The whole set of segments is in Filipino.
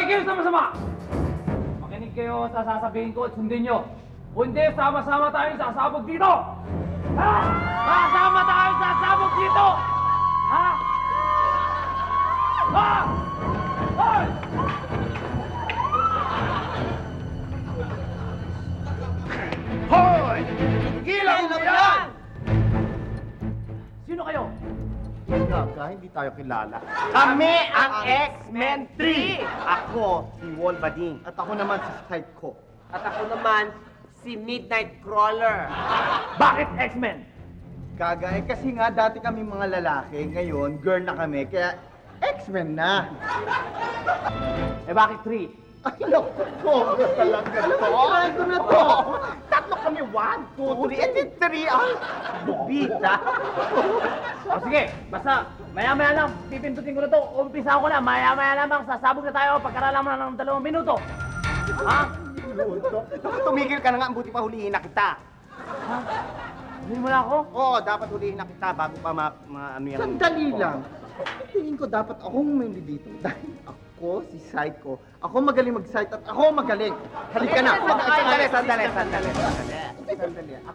kayo sa masama! Makinig kayo sa sasabihin ko at sundin nyo. Kundi sama-sama tayong sasabog dito! Ha? Sama tayong sasabog dito! Ha? Ha? Hoy! Hoy! Gilang mo yan! Sino kayo? Gaga, hindi tayo kilala. Kami ang X-Men 3! Ako, si Wolverine. At ako naman si Psycho. At ako naman, si Midnight Crawler. Bakit X-Men? Gaga, kasi nga dati kami mga lalaki, ngayon girl na kami, kaya X-Men na. Bakit 3? Ay, naku, sobra talaga to. Alam ko na to. Tatlo kami, 1, 2, 3, and then 3 ang bubita. O sige, basta maya-maya lang, pipindutin ko na to. Umpisa ko na, maya-maya lamang, sasabog na tayo pagkarala mo na ng 2 minuto. Ha? Minuto? Naku, tumigil ka na nga, ang buti pa hulihin na kita. Ha? Hulihin mo na ako? Oo, dapat hulihin na kita bago pa ano yan. Sandali lang. Tingin ko dapat akong humili dito dahil ako si Psycho. Ako magaling mag-sight at ako magaling. Halika na. Sandali.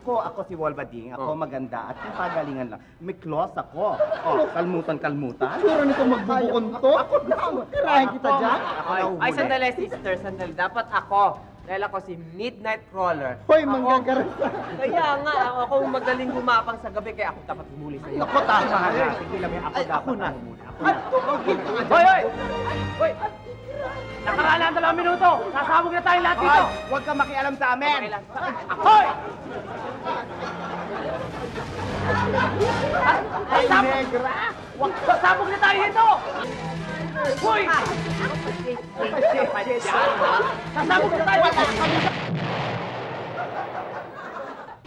Ako si Wolverine. Ako maganda at yung pagalingan lang. May claws ako. Oh, kalmutan. Sura nito magbubukon to. Ako lang. Tirahin kita dyan. Ay, sandali, sister, sandali. Dapat ako. Dahil ako si Midnight Crawler. Hoy, manggagaras. Kaya nga, ako magaling gumapang sa gabi, kaya ako dapat humuli sa'yo. Ako tama na. Sige lang, ako dapat na. Hoy! Nakaraan ang 2 minuto! Sasabog na tayong lahat dito! Huwag kang makialam sa amin. Hoy! Ay, negra! Sasabog na tayo dito! Hoy! Sasabog na tayo dito!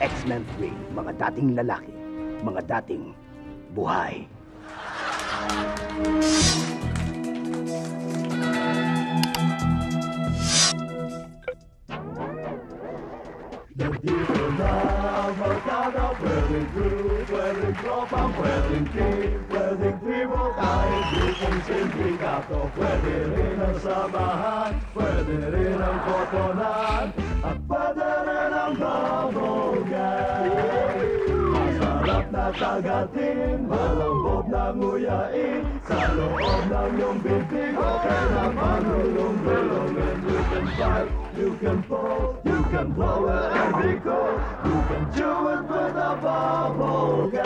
X-Men 3, mga dating lalaki, mga dating buhay. Tagatin, malambot na nguyain sa loob ng iyong bibig. Okay na manulong-gulong, and you can fight, you can fall, you can blow it and be cool. You can do it with a bubble gang.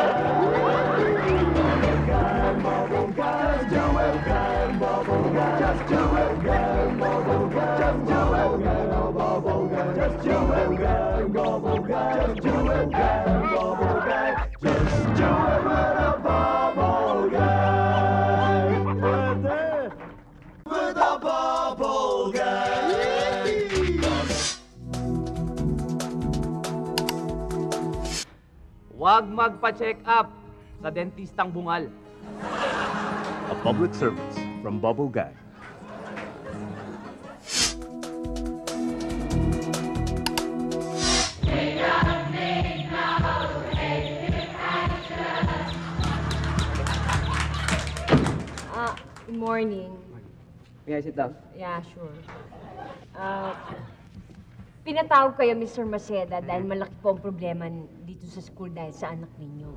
Bubble gang, just do it gang, bubble gang, just do it gang, bubble gang, just do it gang, bubble gang, just do it gang, bubble gang, just do it gang, bubble gang. Just do it with a bubble gang. With a bubble gang. Huwag magpa-check up sa dentistang bungal. A public service from Bubble Gang. Good morning. May I sit down? Yeah, sure. Pinatawag kayo, Mr. Maceda, dahil malaki po ang problema dito sa school dahil sa anak ninyo.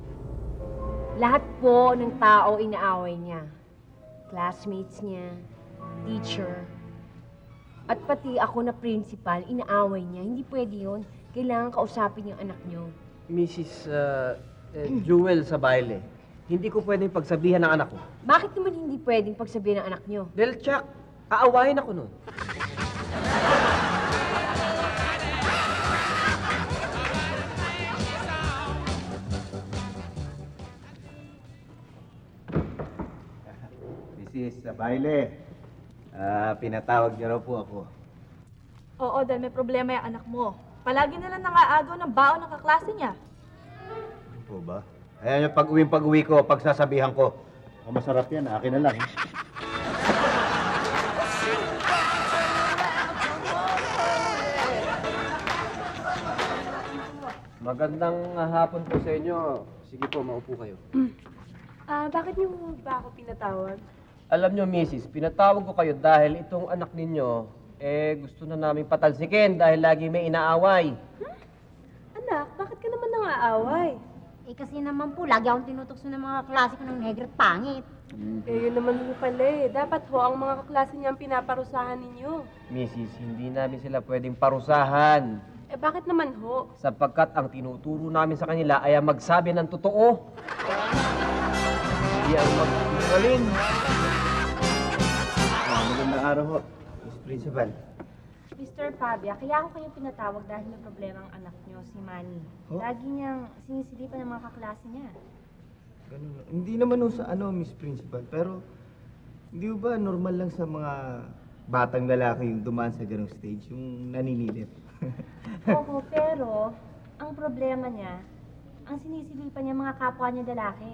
Lahat po ng tao inaaway niya. Classmates niya, teacher, at pati ako na principal, inaaway niya. Hindi pwede yun. Kailangan kausapin yung anak niyo. Mrs. Jewel sa baile. Hindi ko pwedeng pagsabihan ng anak ko. Bakit naman hindi pwedeng pagsabihin ng anak niyo? Dahil, Chuck, aawahin ako nun. Mrs. Baile, pinatawag niyo raw po ako. Oo, dahil may problema yung anak mo. Palagi na lang nangaagaw ng baon ng kaklase niya. Ano po ba? Ayan yung pag-uwi ko, pagsasabihan ko. Masarap yan, akin na lang. Magandang hapon po sa inyo. Sige po, maupo kayo. Bakit niyo ba ako pinatawag? Alam nyo, Mrs., pinatawag ko kayo dahil itong anak ninyo, gusto na namin patalsikin dahil lagi may inaaway. Anak, bakit ka naman nang-aaway? Kasi naman po, lagi akong tinutukso ng mga klase ko ng negro at pangit. Yun naman ho pala eh. Dapat ho, ang mga kaklase niya ang pinaparusahan ninyo. Mrs., hindi namin sila pwedeng parusahan. Bakit naman ho? Sapagkat ang tinuturo namin sa kanila ay ang magsabi ng totoo. Hindi ang magsinungaling. Magandang araw ho, Miss Principal. Mr. Fabia, kaya ako kayo pinatawag dahil may problema ang anak niyo, si Manny. Oh? Lagi niyang sinisilipan ng mga kaklase niya. Ganun. Hindi naman ho sa Miss Principal, pero hindi ho ba normal lang sa mga batang lalaki yung dumaan sa ganung stage, yung naninilip? Oo, pero ang problema niya, ang sinisilipan niya mga kapwa niya lalaki.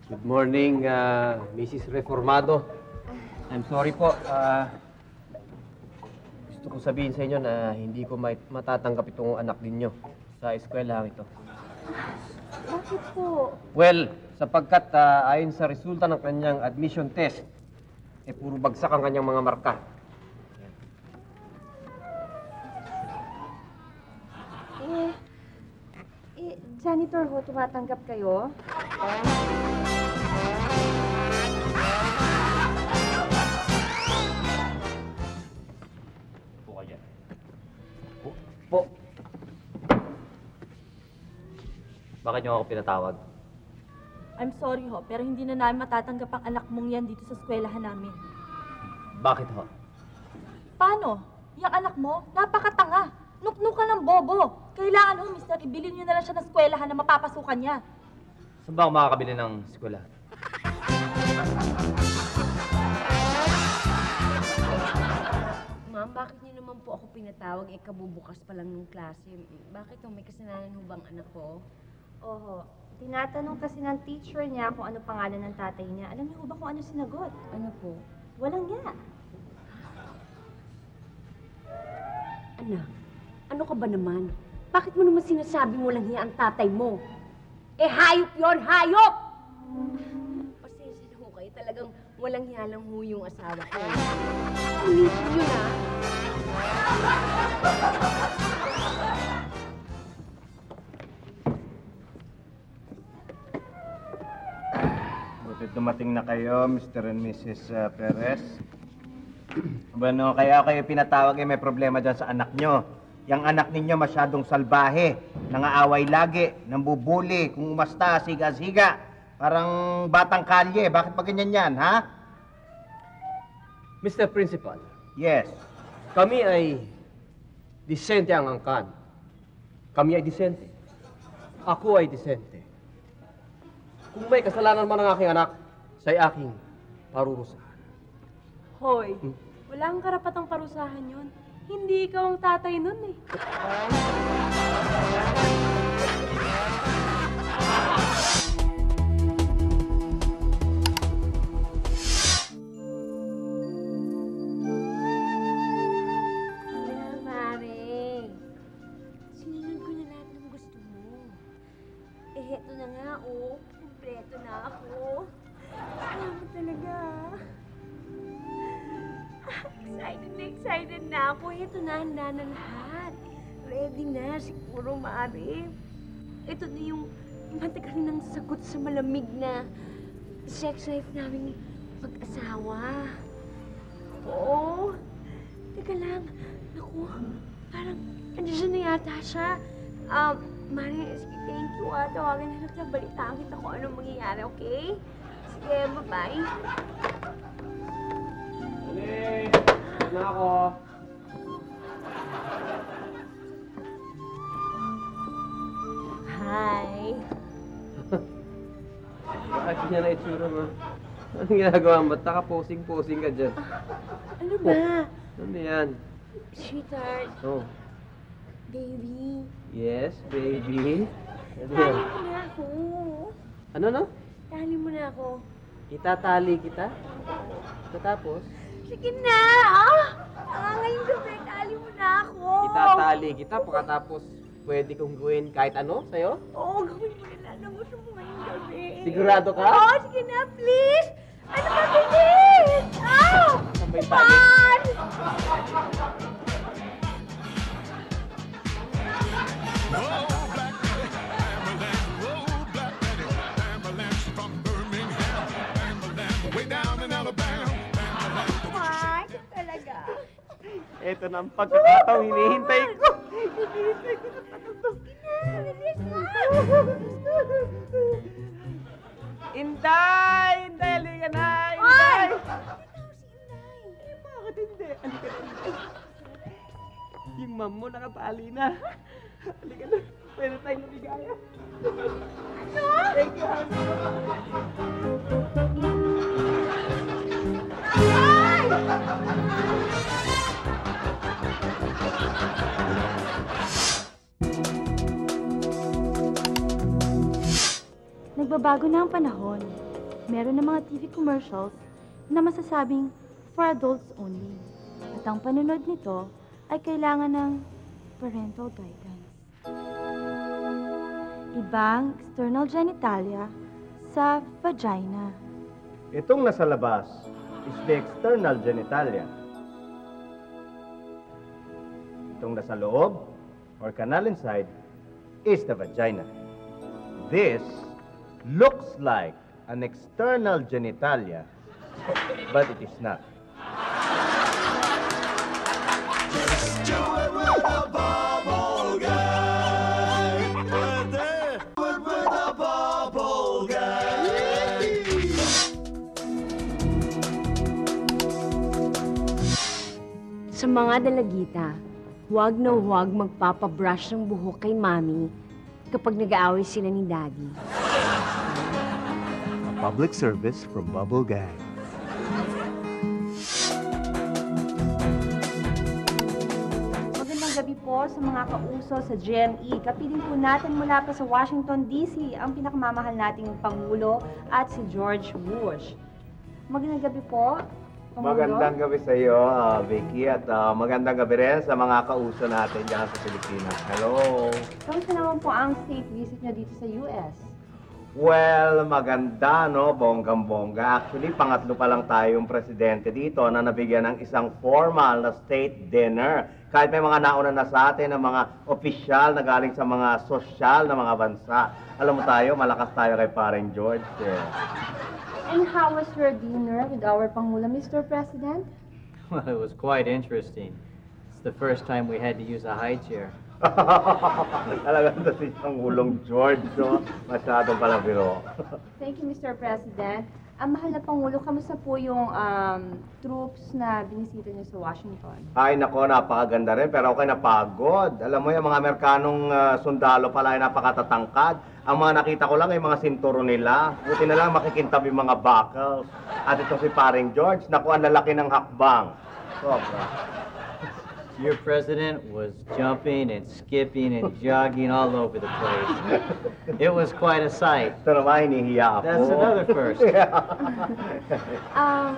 Good morning, Mrs. Reformado. I'm sorry po. Gusto ko sabihin sa inyo na hindi ko matatanggap itong anak ninyo sa eskwelahan ito. Bakit po? Well, sapagkat ayon sa resulta ng kanyang admission test, puro bagsak ang kanyang mga marka. Janitor ho, tumatanggap kayo? Po kayo. Po. Bakit niyo ako pinatawag? I'm sorry ho, pero hindi na namin matatanggap ang anak mong yan dito sa eskwelahan namin. Bakit ho? Paano? Yung anak mo, napakatanga. Nuknuk ka ng bobo. Kailangan ho, mister, ibilin nyo na lang siya ng eskwelahan na mapapasukan niya. Saan ba ako makakabili ng eskwela? Ma'am, bakit niyo naman po ako pinatawag? Kabubukas pa lang ng klase. Bakit may kasalanan ho bang anak ko? Oho. Tinatanong kasi ng teacher niya kung ano pangalan ng tatay niya. Alam niyo ba kung ano sinagot? Ano po? Walang niya. Anak, ano ka ba naman? Bakit mo naman sinasabi mo lang hiya ang tatay mo? Hayop yon, hayop! Pasensya na ho kayo, talagang walang hiya lang ho yung asawa ko. Ulitin nyo na. Buti dumating na kayo, Mr. and Mrs. Perez. Bueno, kaya kayo pinatawag may problema dyan sa anak nyo. Yang anak ninyo masyadong salbahe, nangaaway lagi, nambubuli, kung umasta, siga-siga. Parang batang kalye. Bakit ba ganyan yan, ha? Mr. Principal, Yes. kami ay disente ang angkan. Kami ay disente. Ako ay disente. Kung may kasalanan man ang aking anak, siya'y aking parurusahan. Hoy, wala kang karapatang parusahan yun. Hindi ikaw ang tatay nun eh. Mare, sinunod ko na lahat ng gusto mo. Heto na nga, oh. Kompleto na ako. Salamat talaga. Excited na ako. Heto na, handa na lahat. Ready na, siguro, Mare. Ito na yung matagal ng sagot sa malamig na sex life namin mag-asawa. Oo. Teka lang. Naku, parang andyan na yata siya. Mare, sige, thank you ah. Tawagan na lang siya. Balitaan kita kung anong mangyayari, okay? Sige, bye-bye. Dali! Na ako. Hi. Bakit ganyan na itsura mo? Anong ginagawa mo? Ba't naka-posing-posing ka dyan? Ano ba? Ano yan? Sweetheart, Oh. baby. Yes, baby. Ano Tali yan? mo na ako. Ano no? Tali mo na ako. Itatali kita? Katapos? Sige na! Ah! Ngayong gabi, tali mo na ako. Itatali kita pagkatapos pwede kong gawin kahit ano sa'yo? Oo, gawin mo na lang ang gusto mo ngayong gabi. Sigurado ka? Oo, sige na, please! Ano ba, bilis? Ah! Sabay tali. Man! Mark, talaga. Ito na ang pagkakataong hinihintay ko. Inday! Inday, halika na! Inday! Bakit hindi? Halika na, Inday. Yung mom mo nakatali na. Halika na. Pwede tayong lumigaya. Thank you, honey. Nagbabago na ang panahon. Meron na mga TV commercials na masasabing for adults only. At ang panunod nito ay kailangan ng parental guidance. Ibang external genitalia sa vagina. Itong nasa labas is the external genitalia. Itong nasa loob, or canal inside, is the vagina. This looks like an external genitalia, but it is not. Sa mga dalagita, huwag na huwag magpapabrush ng buhok kay Mami kapag nag-aaway sila ni Daddy. A public service from Bubble Gang. Magandang gabi po sa mga kauso sa GME. Kapiling po natin mula pa sa Washington, D.C. ang pinakamamahal nating Pangulo at si George Bush. Magandang gabi po, Pangulo. Magandang gabi sa iyo, Vicky, at magandang gabi rin sa mga kauso natin dyan sa Pilipinas. Hello! Kamusta naman po ang state visit niyo dito sa US? Well, maganda, no? Bonggang-bongga. Actually, pangatlo pa lang tayong presidente dito na nabigyan ng isang formal na state dinner. Kahit may mga nauna na sa atin ng mga opisyal na galing sa mga sosyal na mga bansa. Alam mo tayo, malakas tayo kay Paring George. And how was your dinner with our Pangulo, Mr. President? Well, it was quite interesting. It's the first time we had to use a high chair. Talagang ito si Pangulong George, no? Masyadong palabiro. Thank you, Mr. President. Ang mahal na Pangulo, kamusta po yung troops na binisita niyo sa Washington? Ay, nako, napakaganda rin, pero ako'y napagod. Alam mo, yung mga Amerikanong sundalo pala ay napakatatangkad. Ang mga nakita ko lang ay mga sinturo nila. Buti na lang makikintab yung mga buckles. At ito si Paring George, naku, ang lalaki ng hakbang. Sobra. Your president was jumping and skipping and jogging all over the place. It was quite a sight. Ito naman, hinihiya ako. That's another first.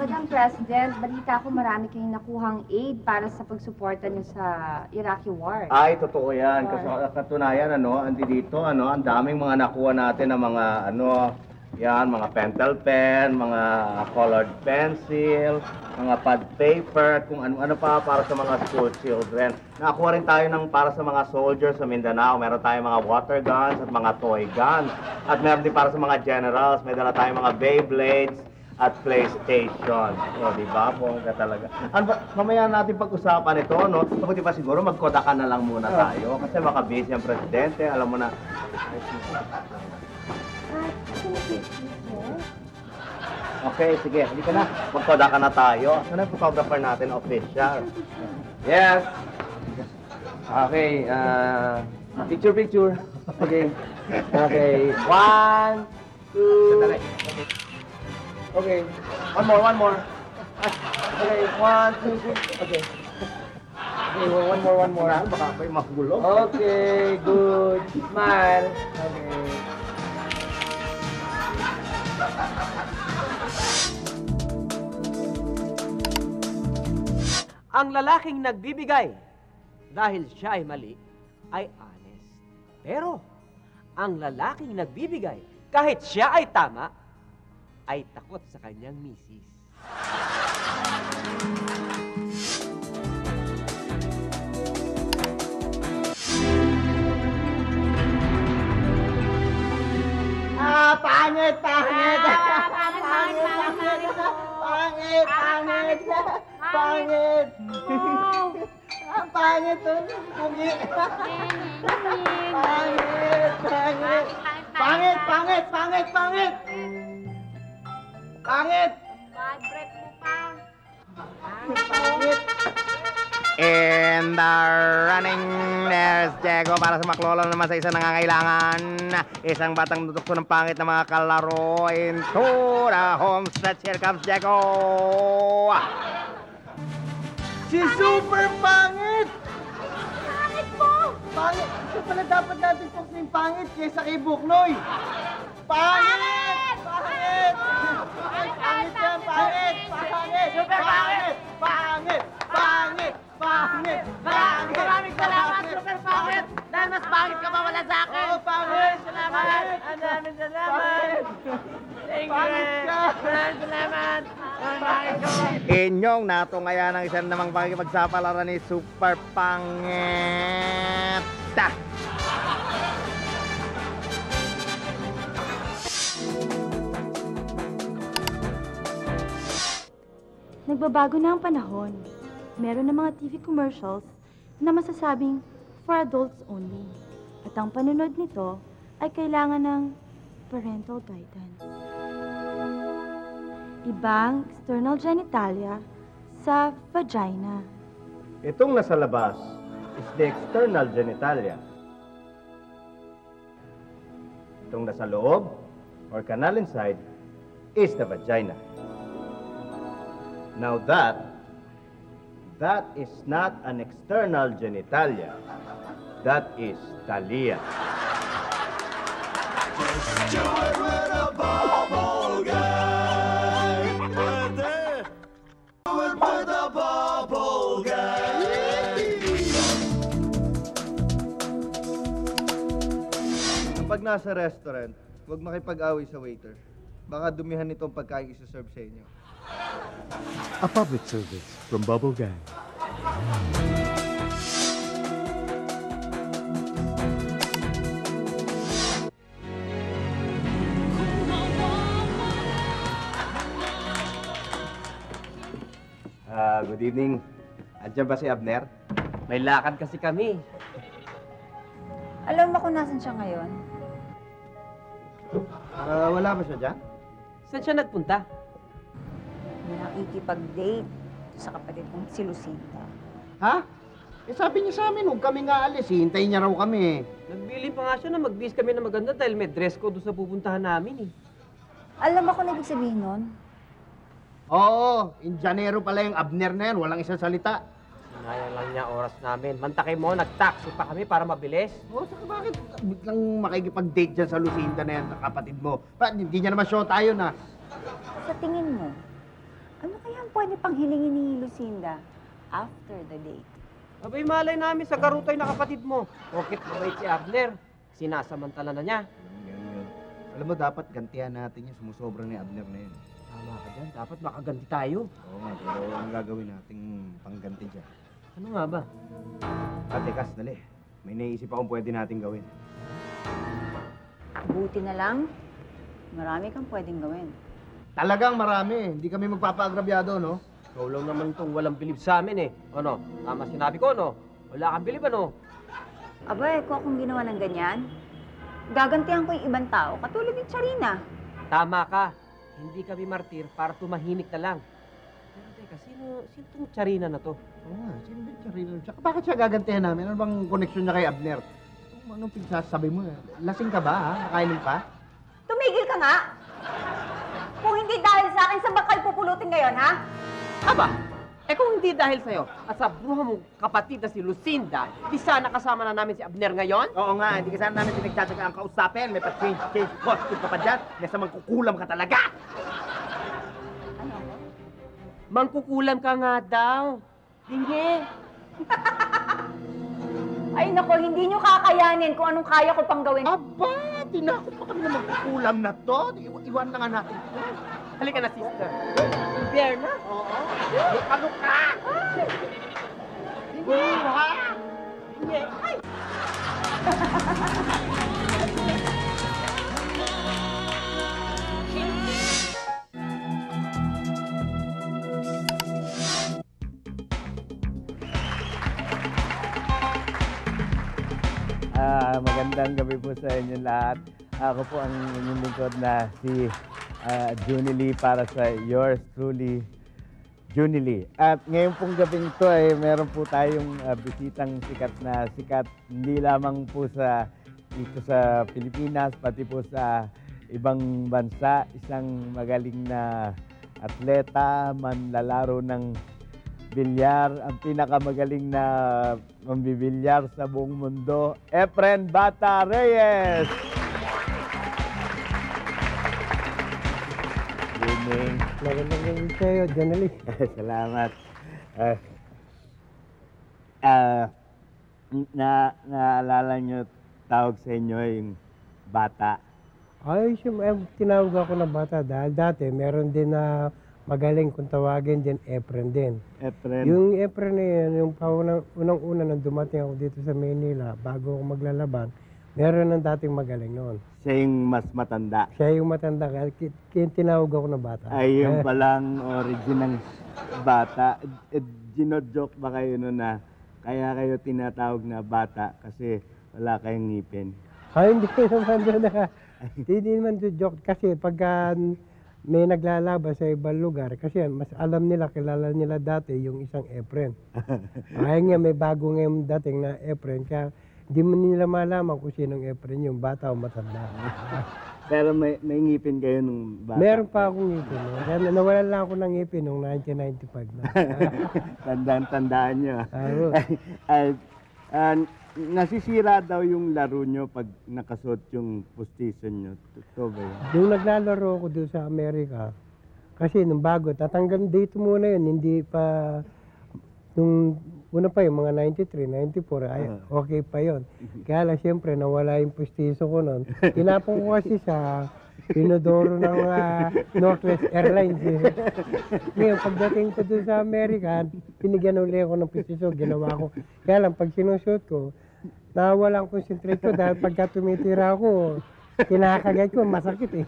Madam President, balita ko marami kayong nakuhang aid para sa pagsuporta niyo sa Iraqi war. Ay, totoo yan. Kasi katunayan, andi dito, ang daming mga nakuha natin ng mga, yan, mga pentel pen, mga colored pencil, mga pad paper, kung ano-ano pa para sa mga school children. Nakakuha rin tayo ng para sa mga soldiers sa Mindanao. Meron tayong mga water guns at mga toy guns. At meron din para sa mga generals. May dala tayong mga Beyblades at PlayStation. O, di ba? Bongga talaga. Mamaya natin pag-usapan ito, no? Mabuti pa siguro magkodakan na lang muna tayo. Kasi makabisi ang presidente. Alam mo na. Okay, sige. Hindi ka na. Magkodakan na tayo. Saan ang photographer natin, official? Yes. Okay, picture. Okay. Okay. 1, 2. Okay. One more. Okay, 1, 2, 3. Okay. Okay, one more. Baka ako'y magulo. Okay, good. Smile. Okay. Ang lalaking nagbibigay dahil siya ay mali ay honest. Pero ang lalaking nagbibigay kahit siya ay tama ay takot sa kanyang misis. Pangit! Pangit! Pangit! Pangit! Pangit! Ang pangit to. Pugi. Pangit! Pangit! Pangit! Pangit! Pangit! Pangit! Pangit! Bad breath mo pa. Pangit! In the running, there's Diego para sa maklolo naman sa isang nangangailangan. Isang batang tutukso ng pangit na mga kalaro. Into the home stretch, here comes Diego. Si Super Pangit! Pangit mo! Pangit! Ito pala dapat natin yung pangit kaysa kay Buknoy. Pangit! Pangit! Pangit yan! Pangit! Pangit! Super pangit! Pangit! Pangit! Pangit! Maraming salamat, Super Pangit! Dahil mas pangit ka pa wala sa akin! Oo, pangit! Salamat! Ang daming salamat! Thank you! Pangit ka! Maraming salamat! Ang pangit ko! Inyong natungayan ang isang namang pakikipagsapalaran ni Super Pangit. Nagbabago na ang panahon. Meron na mga TV commercials na masasabing for adults only. At ang panunod nito ay kailangan ng parental guidance. Ibang external genitalia sa vagina. Itong nasa labas is the external genitalia. Itong nasa loob or canal inside is the vagina. Now that is not an external genitalia. That is talia. Kapag nasa restaurant, huwag makipag-away sa waiter. Baka dumihan nitong pagkain isa-serve sa inyo. A public service from Bubble Gang. Good evening. Andiyan ba si Abner? May lakad kasi kami. Alam mo kung nasan siya ngayon? Wala ba siya dyan? Saan siya nagpunta? Nakikipag-date sa kapatid kong si Lucinda. Ha? Eh sabi niya sa amin, huwag kami nga alis. Hintayin niya raw kami. Nagbili pa nga siya na magbihis kami na maganda dahil may dress code doon sa pupuntahan namin eh. Alam mo kung ibig sabihin nun? Oo, in Janeiro pala yung Abner na yan. Walang isang salita. Sinayang lang niya oras namin. Mantakay mo, nag-taxi pa kami para mabilis. Oo, saka bakit biglang makikipag-date dyan sa Lucinda na yan, kapatid mo? Hindi niya naman show tayo na. Sa tingin mo, ano kaya ang pwede pang hilingin ni Lucinda after the date? Abay, malay namin sa garutoy na kapatid mo. Bakit mabait si Abner? Sinasamantala na niya. Yun. Alam mo, dapat gantihan natin yung sumusobra ni Abner na yun. Tama ka dyan. Dapat makaganti tayo. Oo nga, pero ang gagawin nating pangganti dyan? Ano nga ba? Ate Kas, dali. May naisip akong pwede natin gawin. Buti na lang, marami kang pwedeng gawin. Talagang marami. Hindi kami magpapaagrabyado, no? Ikaw lang naman itong walang bilib sa amin eh. Ano? Tama sinabi ko, no? Wala kang bilib, ano? Abay, kung akong ginawa ng ganyan, gagantihan ko yung ibang tao, katulad ni Charina. Tama ka. Hindi kami martir para tumahimik na lang. Pero teka, sino tong Charina na to? Oo nga, sino ba yung Charina? Tsaka bakit siya gagantihan namin? Ano bang koneksyon niya kay Abner? Anong pinagsasabi mo? Lasing ka ba, ha? Nakainom ka? Tumigil ka nga! Kung hindi dahil sa akin, saan ba kayo pupulutin ngayon, ha? Aba, kung hindi dahil sa'yo at sa bruha mong kapatid na si Lucinda, di sana kasama na namin si Abner ngayon? Oo nga, hindi ka sana namin pinagtsatsaga ang kausapin. May pa-change costume ka pa dyan. Nasa mangkukulam ka talaga. Mangkukulam ka nga daw. Bingi! Ay, nako, hindi nyo kakayanin kung anong kaya ko pang gawin. Aba, tinakot pa kami na magkukulam na to. Iwan na nga natin to. Halika na, sister. Impyerno? Oo. Ano ka? Hindi, ha? Hindi. Ay! Magandang gabi po sa inyo lahat. Ako po ang inyong lingkod na si Junie Lee para sa yours truly, Junie Lee. At ngayon pong gabing ito ay meron po tayong bisitang sikat hindi lamang po dito sa Pilipinas, pati po sa ibang bansa. Isang magaling na atleta, manlalaro ng bilyar, ang pinakamagaling na mambibilyar sa buong mundo, Efren Bata Reyes! Good evening. Magandang gabi sa'yo, Janely. Salamat. Naalala nyo, tawag sa inyo yung Bata. Ay, tinawag ako na Bata dahil dati meron din na magaling kung tawagin din, Efren din. Efren. Yung Efren na yan, yung unang-una nang dumating ako dito sa Manila, bago ako maglalaban, meron ng dating magaling noon. Siya yung mas matanda. Siya yung matanda, kaya tinawag ako na Bata. Ay, yung palang origin ng Bata. Gino-joke ba kayo noon na kaya kayo tinatawag na Bata kasi wala kayong ngipin? Ay, hindi naman doon na. Hindi naman joke kasi pagka may naglalaban sa ibang lugar, kasi mas alam nila, kilala nila dati yung isang Efren. Ay nga, may bago ngayon dating na Efren, kaya hindi mo nila malaman kung sinong Efren, yung bata o matanda. Pero may ngipin kayo nung bata? Meron pa akong ngipin. Kaya nawalan lang ako ng ngipin noong 1995 na. Tandaan nyo. Nasisira daw yung laro nyo pag nakasuot yung pustiso nyo. Totoo ba yun? Yung naglalaro ako doon sa Amerika, kasi nung bago, tatanggal dito muna yun, hindi pa, nung una pa yung mga 93, 94, ay, okay pa yun. Kaya lang, siyempre, nawala yung pustiso ko noon. Tinapon ko kasi sa pinodoro ng Northwest Airlines. Ngayon, pagdating ko doon sa Amerika, pinigyan ulit ako ng pustiso, ginawa ko. Kaya lang, pag sinushoot ko, nawala ang concentrate ko dahil pagka tumitira ako, kinakagat ko, masakit eh.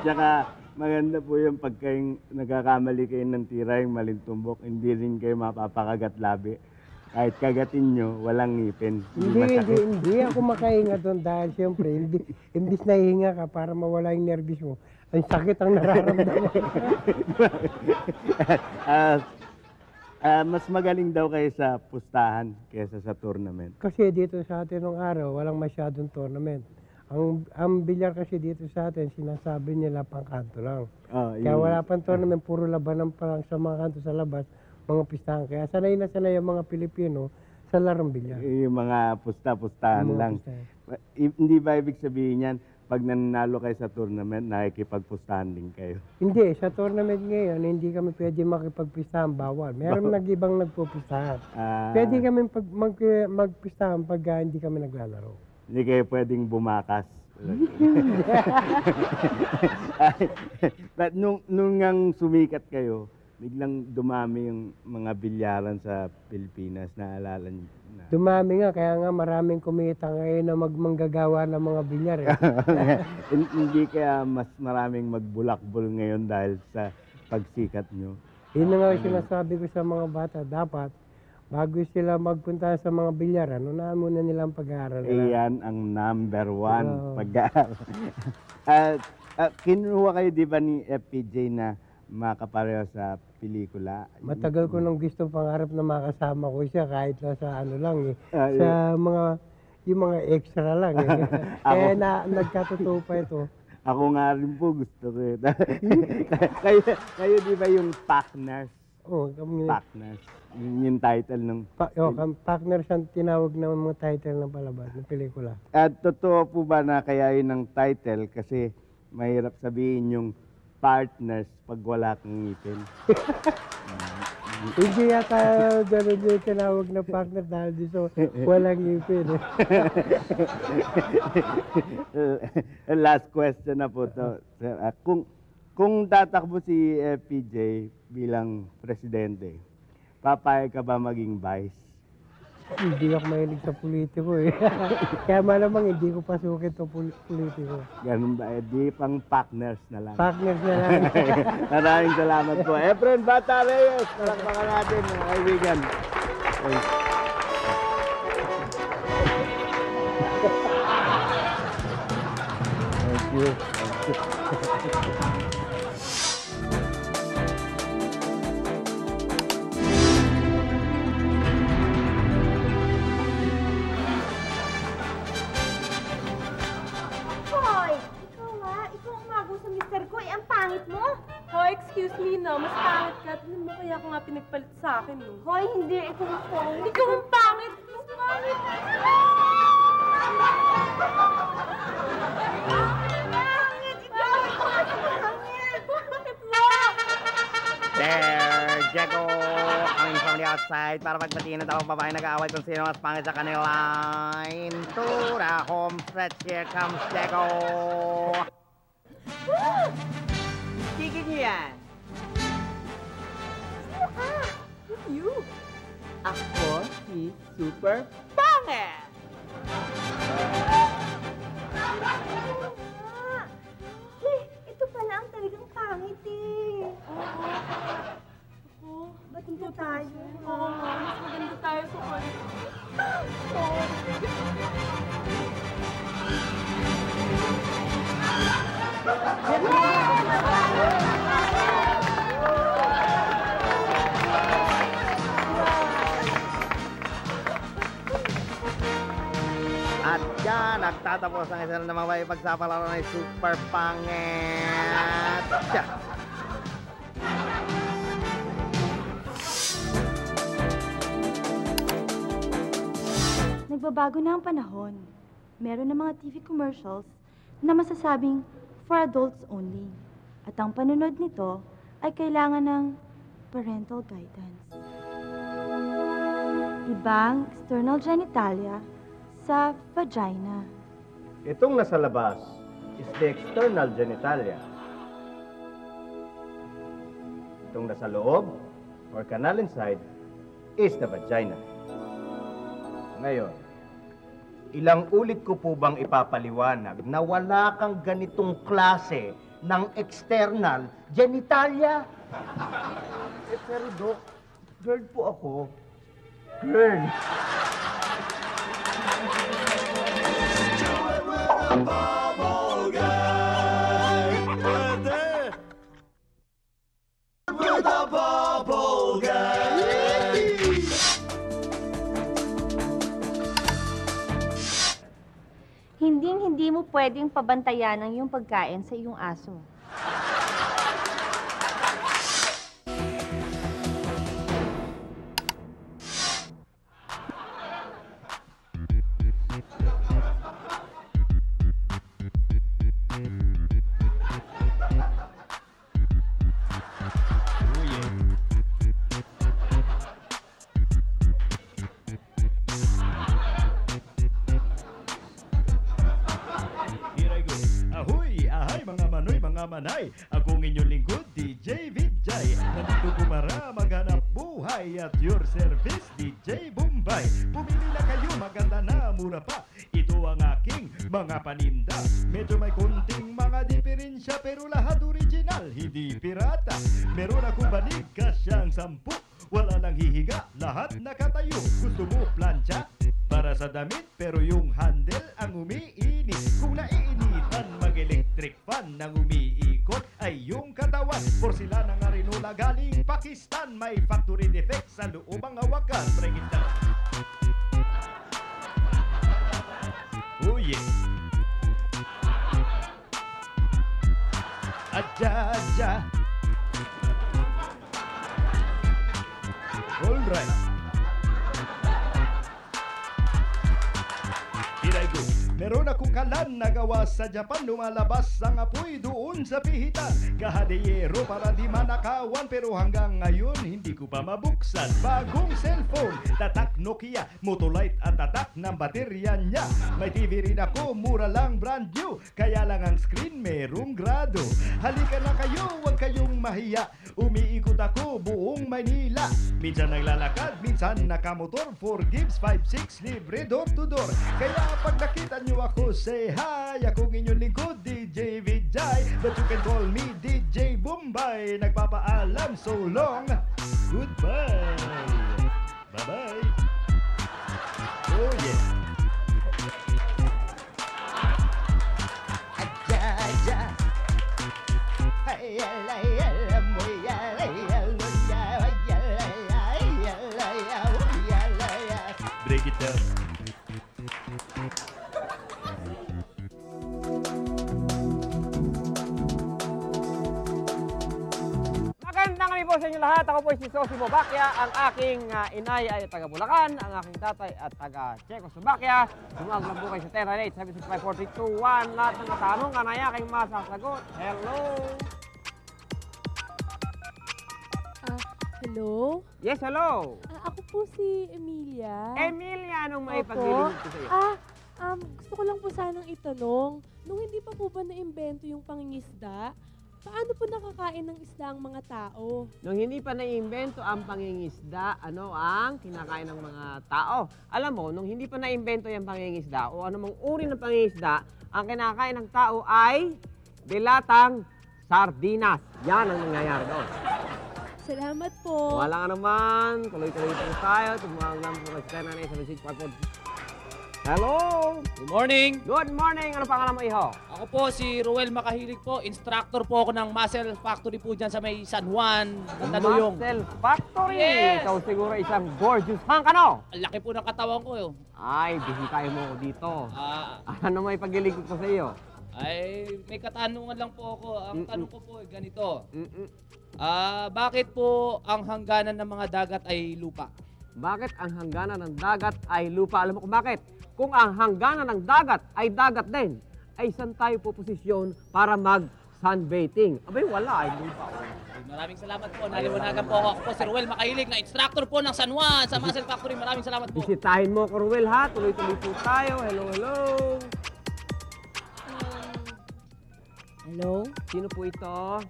Tsaka maganda po yung pagka nagkakamali kayo ng tira, yung maling tumbok, hindi rin kayo mapapakagat labi. Kahit kagatin nyo, walang ngipin. Hindi ako makahinga doon dahil siyempre, imbis na hihinga ka para mawala yung nervous mo, ang sakit ang nararamdaman. Mas magaling daw kayo sa pustahan kaysa sa tournament. Kasi dito sa atin nung araw, walang masyadong tournament. Ang bilyar kasi dito sa atin, sinasabi nila pang kanto lang. Kaya wala pang tournament, puro labanan pa lang sa mga kanto sa labas, mga pistahan. Kaya sanay na sanay ang mga Pilipino sa larong bilyar. Yung mga pustahan lang. Hindi ba ibig sabihin yan, pag nanalo kayo sa tournament, nakikipagpustahan din kayo? Hindi, sa tournament ngayon, hindi kami pwede makipagpistahan, bawal. Meron nag-ibang nagpupistahan. Pwede kami magpistahan pag hindi kami naglalaro. Hindi kayo pwedeng bumakas. But nung sumikat kayo, biglang dumami yung mga bilyaran sa Pilipinas, naalala niyo? Dumami nga, kaya nga maraming kumita ngayon na manggagawa ng mga bilyar. Hindi kaya mas maraming magbulakbol ngayon dahil sa pagsikat nyo? Yun na nga sinasabi ko sa mga bata, dapat bago sila magpunta sa mga bilyaran, unahan muna nilang pag-aaral. Iyan ang number one, pag-aaral. Kinuha kayo di ba ni FPJ na makapareho sa pelikula? Matagal ko nang gusto pangarap na makasama ko siya kahit na sa ano lang eh. Sa yung mga extra lang eh. Kaya nagkatotoo pa ito. Ako nga rin po gusto ko eh. kayo di ba yung Partners? Oo. Partners. Yung title ng... Partners ang tinawag ng mga title ng palabas, ng pelikula. At totoo po ba na kaya yun ang title kasi mahirap sabihin yung partners pag wala kang ngipin? Hindi yata gano'n yung tinawag na partner dahil dito walang ngipin. Last question na po to. Sir. Kung tatakbo si PJ bilang presidente, papayag ka ba maging vice? Hindi ako mahilig sa politiko eh. Kaya malamang hindi ko pasukin itong politiko. Ganun ba? Di pang partners na lang. Partners na lang. Maraming salamat po. Efren Bata Reyes, palakpakan natin mga kaibigan. Thank you. Hoy! Ikaw nga, ikaw ang umago sa mister ko. Eh, ang pangit mo. Hoy, excuse me na, mas pangit ka. Tignan mo kaya ka nga pinagpalit sa akin, no? Hoy, hindi. Ikaw ang pangit. Ikaw ang pangit! Mas pangit! There, Jeko! Coming from the outside para magbatiin ng dalawang babae nag-aaway kung sino mas pangit sa kanila. Into the home stretch, here comes Jeko! Kikik niyo yan. Sino ka? Who's you? Ako si Super Pangit! Ito pala ang talagang pangit eh. Ako? Ba't hindi tayo? Oo nga, mas maganda tayo sa kanya. At yan, nagtatapos ang isa na naman may pagsapalaro ng Super Pangit. Tya! Nagbabago na ang panahon. Meron na mga TV commercials na masasabing for adults only. At ang panunod nito ay kailangan ng parental guidance. Ibang external genitalia sa vagina. Itong nasa labas is the external genitalia. Itong nasa loob, or canal inside, is the vagina. Ngayon, ilang ulit ko po bang ipapaliwanag na wala kang ganitong klase ng external genitalia? Pero Dok, girl po ako. Girl. Hindi mo pwedeng pabantayan ang iyong pagkain sa iyong aso. Manay, akong inyong lingkod, DJ Vijay. Nandito ko para maghanap buhay at your service, DJ Bombay. Pumili na kayo, maganda na, mura pa. Ito ang aking mga paninda. Medyo may konting mga diferensya, pero lahat original, hindi pirata. Meron akong banig, kasyang 10. Wala lang hihiga, lahat nakatayo. Gusto mo plancha? Para sa damit, pero yung handle ang umiinit. Kung naiinitan, mag-electric fan ang umiikot ay yung katawan. Porsilan ng Arinola galing Pakistan. May factory defect sa loob ang hawakan. Bring it down. Oh yeah. Adja. All right. Here I go. Meron akong kalan na gawa sa Japan, lumalabas ang apoy doon sa pihitan. Kahadeyero para di manakawan, pero hanggang ngayon hindi ko pa mabuksan. Bagong cellphone, tatak Nokia, Motolite at tatak ng baterya niya. May TV rin ako, mura lang, brand new, kaya lang ang screen merong grado. Halika na kayo, huwag kayong mahiya, umiikot ako buong Maynila. Minsan naglalakad, minsan nakamotor, 4 gigs, 5-6, libre door to door. Kaya pag nakita nyo ako, say hi. Akong inyong lingkod, DJ Vijay, but you can call me DJ Bombay. Nagpapaalam, so long, goodbye. Bye-bye. Oh yeah. Break it down. Magandang gabi po sa inyo lahat. Ako po si Sosimo Bakya. Ang aking inay ay taga Bulacan. Ang aking tatay at taga Czechoslovakia. Tumawag lang po kayo sa 1098-765-4321. Lahat ng katanungan ay aking masasagot. Hello! Hello? Yes, hello! Ako po si Emilia. Emilia, anong may paglilingkod ko sa iyo? Gusto ko lang po sanang itanong, nung hindi pa po ba na-imbento yung pangingisda, paano po nakakain ng isda ang mga tao? Nung hindi pa na-imbento ang pangingisda, ano ang kinakain ng mga tao? Alam mo, nung hindi pa na-imbento yung pangingisda o anumang uri ng pangingisda, ang kinakain ng tao ay dilatang sardinas. Yan ang nangyayari doon. Salamat po. Wala nga naman. Tuloy-tuloy po tayo. Tumawag lang po kasi tayo na sa Hello! Good morning! Good morning! Ano pangalan mo, iho? Ako po si Ruel Makahilig po. Instructor po ako ng Muscle Factory po dyan sa may San Juan, Mandaluyong. Muscle Factory! Yes! Ikaw siguro isang gorgeous hunk, ano? Ang laki po ng katawan ko yun. Ay, bisitahin mo ako dito. Ano may paglilingkod ko sa iyo? Ay, may katanungan lang po ako. Ang tanong ko po ay ganito. Bakit po ang hangganan ng mga dagat ay lupa? Bakit ang hangganan ng dagat ay lupa? Alam mo kung bakit? Kung ang hangganan ng dagat ay dagat din, ay saan tayo po posisyon para mag-sunbathing? Abay, wala. Ay lupa. Maraming salamat po. Naliwanagan po ako. Ako po si Ruel Makahilig na instructor po ng San Juan sa Muscle Factory. Maraming salamat po. Bisitahin mo ko, Ruel, ha? Tuloy-tuloy po tayo. Hello, hello. Hello? Sino po ito?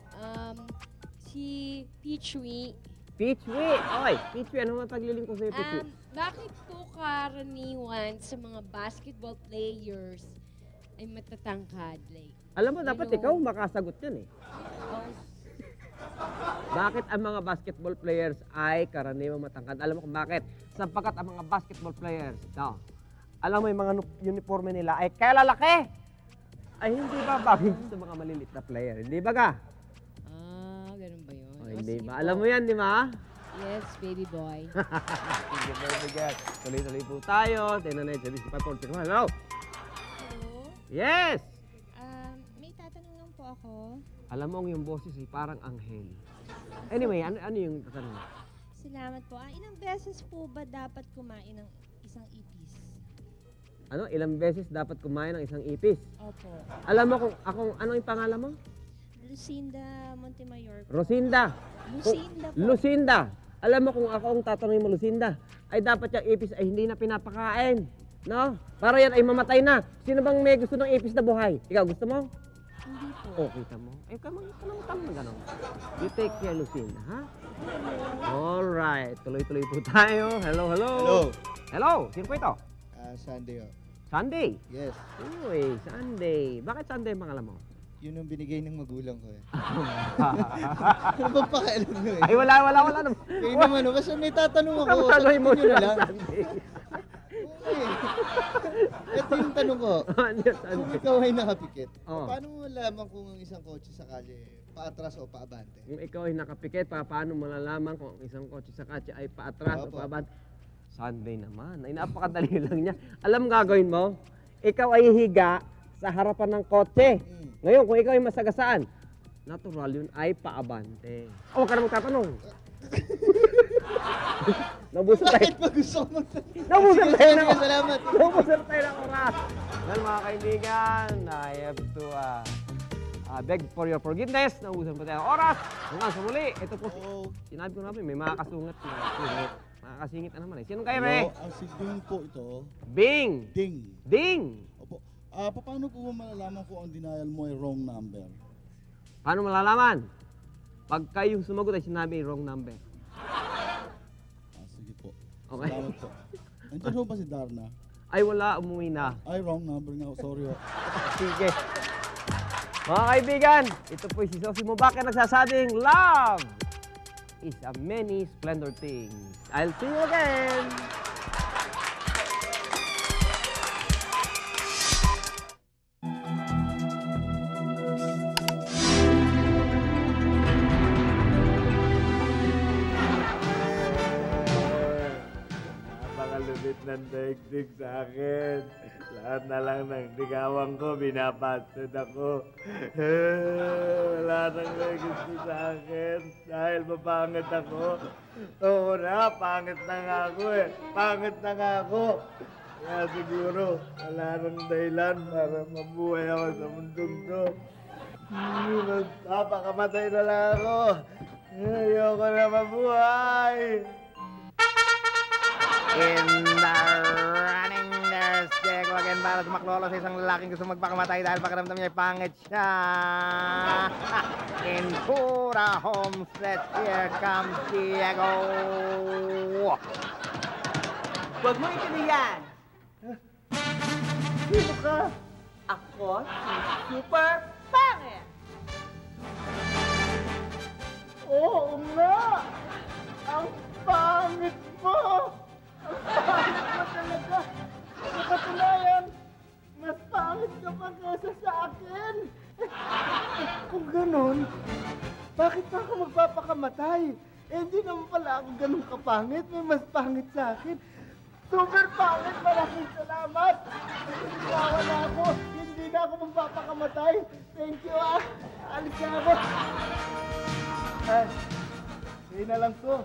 Si Peachwee. Peachwee! Oy, Peachwee, ano man paglilingkod sa'yo, Peachwee? Bakit po karaniwan sa mga basketball players ay matatangkad? Like, alam mo, dapat ikaw makasagot yan eh. Bakit ang mga basketball players ay karaniwang matangkad? Alam mo kung bakit? Sapagkat ang mga basketball players, alam mo yung mga uniforme nila ay kaya lalaki. Ay hindi ba bagay sa mga malilit na player? Hindi ba ka? Ganun ba yun? Hindi ba? Alam mo yan, di ba? Yes, baby boy. Thank you very much. Tuloy-tuloy po tayo. Tingnan natin, 75-40. Hello? Hello? Yes! May tatanong lang po ako. Alam mo, yung boses ay parang anghel. Anyway, ano yung tatanong? Salamat po. Ilang beses po ba dapat kumain ng isang ipis? Ano? Ilang beses dapat kumain ng isang ipis? Opo. Alam mo kung ano yung pangalan mo? Lucinda Montemayor. Rosinda. Lucinda po. Lucinda. Alam mo kung ako ang tatanungin mo, Lucinda, ay dapat yung ipis ay hindi na pinapakain. No? Para yan ay mamatay na. Sino bang may gusto ng ipis na buhay? Ikaw, gusto mo? Hindi po. Oh, kita mo. Eh, kamang na gano'n. You take care, Lucinda, ha? Alright. Tuloy-tuloy po tayo. Hello, hello. Hello. Hello. Sino po ito? Sunday, oh. Sunday? Yes. Uy, Sunday. Bakit Sunday ang pangalan mo? Yun ang binigay ng magulang ko, eh. Ano ba pakialam nyo, eh? Ay, wala naman. Kayo naman, basta may tatanong ako. Sagutin mo nyo na lang. Sunday. Ito yung tanong ko. Kung ikaw ay nakapikit, Oh. paano mo malaman kung ang isang kotse sa kalye paatras o paabante? Kung ikaw ay nakapikit, paano malalaman kung ang isang kotse sa kotse ay paatras o paabante? Sunday naman. Ay, napakadali lang niya. Alam gagawin mo? Ikaw ay higa sa harapan ng kotse. Ngayon, kung ikaw ay masagasaan, natural yun ay paabante. O, huwag ka na magtatanong. Nabusan tayo. Bakit ba gusto ko magtatanong? Nabusan tayo ng Salamat. Nabusan tayo ng oras. Well, mga kaibigan, I have to beg for your forgiveness. Naubusan pa tayo ng oras. Hanggang sa muli, ito po sinabi ko namin, may mga kasungat na sungit. Makakasingit na naman eh. Sinong kayo, Hello, si Bing po ito. Bing! Ding. Ding! Opo. Paano po malalaman kung ang denial mo ay wrong number? Paano malalaman? Pagka yung sumagot ay sinabi wrong number. Sige po. Okay. Salamat po. Nandiyan ho ba si Darna? Ay, wala. Umuwi na. Ay, wrong number nga. Sorry ho. Sige. Mga kaibigan, ito po si Sophie Mubak na nagsasabing, love is a many splendor things. I'll see you again. Napakalupit ng daigdig sa akin. Lahat na lang ng ligawan ko, binabasted ako. Wala nang may gusto sa akin dahil mapangit ako. Oo na, pangit na nga ako eh. Pangit na nga ako. Kaya siguro, wala nang dahilan para mabuhay ako sa mundong to. Magpapakamatay na lang ako. Ayoko na mabuhay. In the running, there's Diego again para sumaklolo sa isang lalaking gusto magpakamatay dahil pakiramdam niya ay pangit siya. In pura home stretch, here comes Diego. Huwag mo itindihan. Sino ka? Ako si Super Pangit. Oo nga. Ang pangit mo. Ang pangit mo talaga. Sa katunayan, mas pangit ka pa kaysa sa akin. Kung ganon, bakit pa ako magpapakamatay? Eh, hindi naman pala ako ganun kapangit. May mas pangit sa akin. Super pangit! Maraming salamat! Nagsawa na ako. Hindi na ako magpapakamatay. Thank you, ah. Alis na ako. Ay, sa'yo na lang to.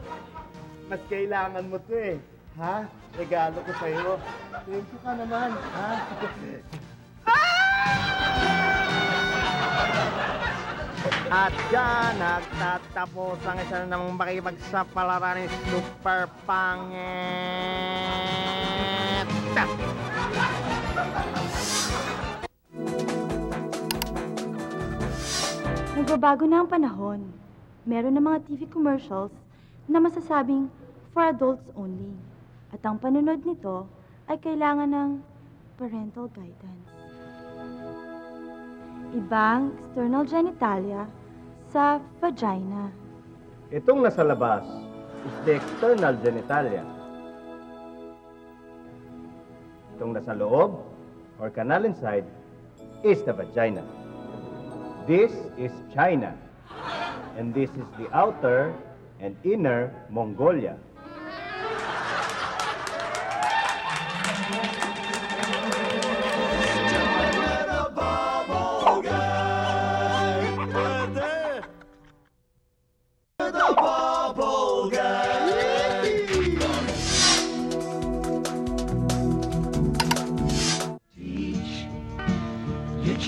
Mas kailangan mo to eh. Ha? Regalo ko sa'yo. Thank you ka naman, ha? At dyan, nagtatapos ang isa na namang makipagsapalaran ni Super Pangit. Nagbabago na ang panahon. Meron na mga TV commercials na masasabing for adults only. At ang panunod nito ay kailangan ng parental guidance. Ibang external genitalia sa vagina. Itong nasa labas is the external genitalia. Itong nasa loob or canal inside is the vagina. This is China. And this is the outer and inner Mongolia.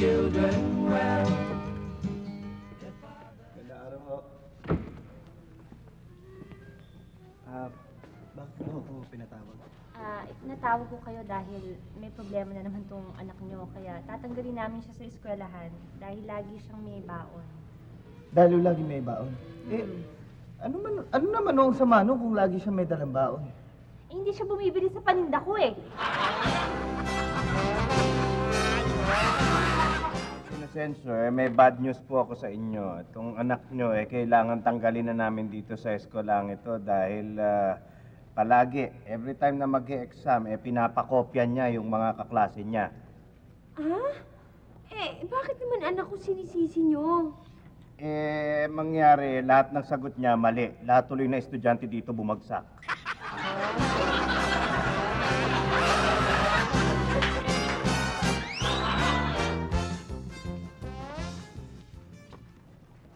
Children well. Ganda araw ho. Bakit mo ako pinatawag? Natawag ko kayo dahil may problema na naman tong anak nyo. Kaya tatanggalin namin siya sa eskwelahan dahil lagi siyang may baon. Dahil lagi may baon. Eh, ano naman ang sama nun kung lagi siya may dalang baon? Eh, hindi siya bumibili sa paninda ko eh. Sensor, may bad news po ako sa inyo. Itong anak nyo, kailangan tanggalin na namin dito sa eskwelang ito dahil palagi, every time na mag-e-exam, pinapakopya niya yung mga kaklase niya. Ah? Bakit naman anak ko sinisisi nyo? Mangyari, lahat ng sagot niya mali. Lahat tuloy na estudyante dito bumagsak.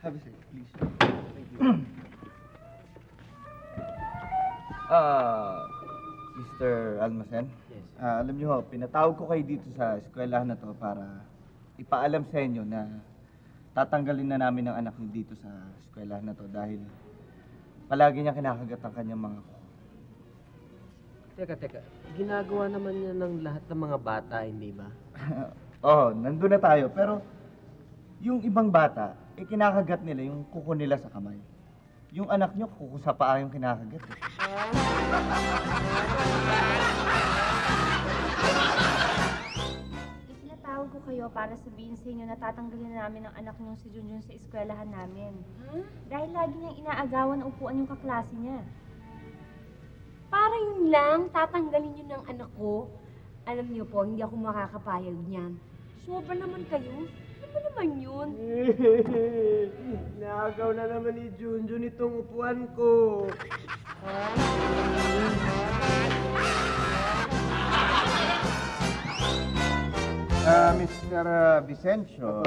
Have a seat, please. Is Mr. Almacen? Yes. Alam niyo ho, pinatawag ko kayo dito sa eskwelahan na to para ipaalam sa inyo na tatanggalin na namin ang anak niyo dito sa eskwelahan na to dahil palagi niya kinakagat ang kanyang mga kuko. Teka. Ginagawa naman niya ng lahat ng mga bata, hindi ba? Oo, nandun na tayo. Pero yung ibang bata, kinakagat nila yung kuko nila sa kamay. Yung anak niyo, kuko sa paa yung kinakagat. Ipinatawag ko kayo para sabihin sa inyo na tatanggalin na namin ang anak niyong si Junjun sa eskwelahan namin. Dahil lagi niyang inaagawan ang upuan yung kaklase niya. Para yun lang, tatanggalin yun ng anak ko. Alam niyo po, hindi ako makakapayag niyan. Sobra naman kayo. Ano ba naman yun? Naagaw na naman ni Junjun itong upuan ko. Mr. Vicencio,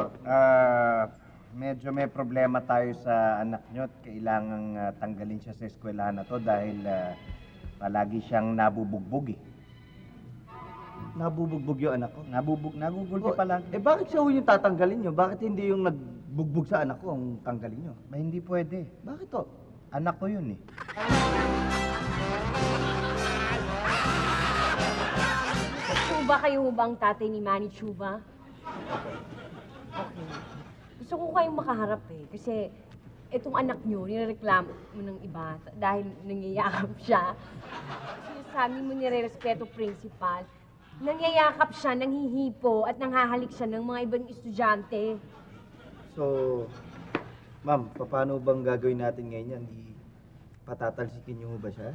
medyo may problema tayo sa anak nyo at kailangang tanggalin siya sa eskwelahan na to dahil palagi siyang nabubugbog eh. Nabubugbog yung anak ko? Nagugulpi pala. Bakit siya yung tatanggalin nyo? Bakit hindi yung nagbugbog sa anak ko ang tanggalin nyo? Hindi pwede. Bakit to? Anak ko yun eh. Chuba, kayo ho ba ang tatay ni Manny Chuba? Okay. Gusto ko kayong makaharap eh. Kasi itong anak nyo, nireklamo mo ng iba dahil nangyayakap siya. Sinasabi mo nire-respeto principal. Nangyayakap siya, nanghihipo at nanghahalik siya ng mga ibang estudyante. So, ma'am, paano bang gagawin natin ngayon yan? Patatalsikin niyo ba siya?